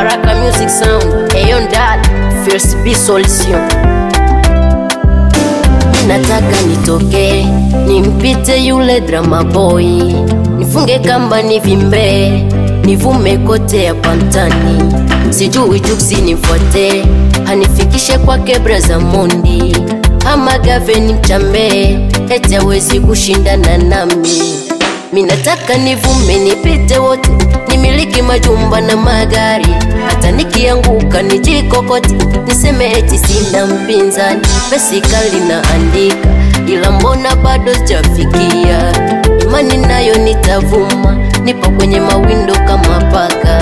Baraka Music Sound, Ayon Dad, First B Solution. Nataka nitoke, nimpite yule drama boy, nifunge kamba nivimbe, nivume kote ya pantani. Sijui juksi nifuate, hanifikishe kwake braza Mondi. Ama gave ni mchambe, eti hawezi kushindana nami. Minataka nivume nipite wote, nimiliki majumba na magari. Hata nikianguka nijikokote, niseme eti sina mpinzani. Basically naandika, ila mbona bado sijafikia. Imani nayo nitavuma, nipo kwenye mawindo kama paka.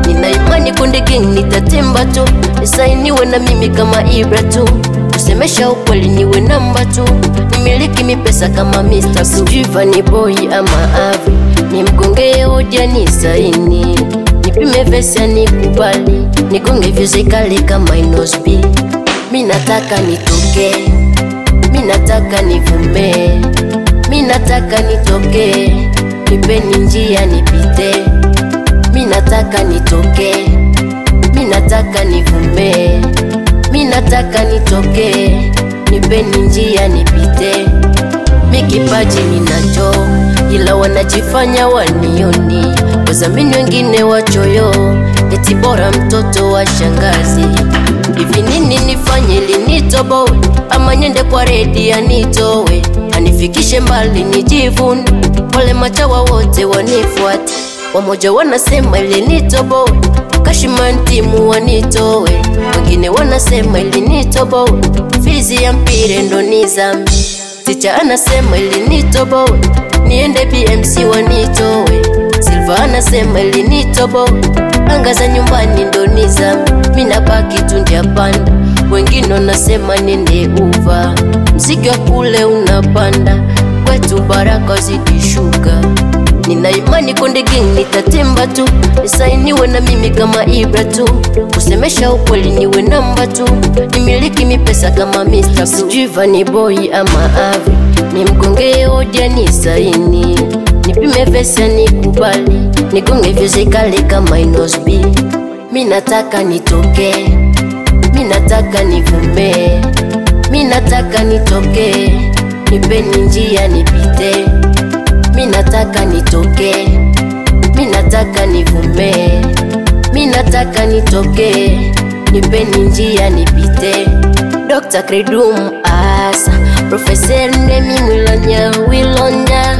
Nina imani Konde Gang nitatemba tu, nisainiwe na mimi kama Ibra tu. Kusemesha ukweli niwe namba tu, nimiliki mipesa kama Mr. Sijui Vanny Boy ama Avi, nimgonge hoja nisaini. Nipime vesi nikubali, nigonge fizikali kama Inos B. Minataka nitoke, minataka nivume, minataka nitoke, nipeni njia nipite. Minataka nitoke, minataka nivume, minataka nitoke, nipeni njia nipite. Mikipaji ninacho, ila wanajifanya wanioni. Wazamini wengine wachoyo, eti bora mtoto wa shangazi. Hivi nini nifanye ili nitoboe, ama nyende kwa redi anitowe, anifikishe mbali nijivune. Wale machawa wote wanifuate, wamoja wanasema ili nitoboe, Kashiman timu wanitowe. Wengine wanasema ili nitoboe, Fizi ya mpire ndo nizambi. Ticha anasema ili nitoboe, niende BMC wanitowe. Silva anasema ili nitoboe, anga za nyumbani ndo nizambi. Mina baki tu njapanda, wengine wanasema nende uva. Mziki wa kule unapanda, kwetu baraka zikishuka. Nina imani Konde Gang nitatemba tu, nisainiwe na mimi kama Ibra tu. Kusemesha ukweli niwe namba tu, nimiliki mipesa kama Mr. Sijui Vanny Boy ama Avi, nimgonge hoja nisaini. Nipime vesi nikubali, nigonge fizikali kama Inos B. Minataka nitoke, minataka nivume, minataka nitoke, nipeni njia nipite. Minataka nitoke, minataka nivume, minataka nitoke, nipeni njia nipite. Dr. Kredum asa, Professor Nemi Wilanya Wilonya.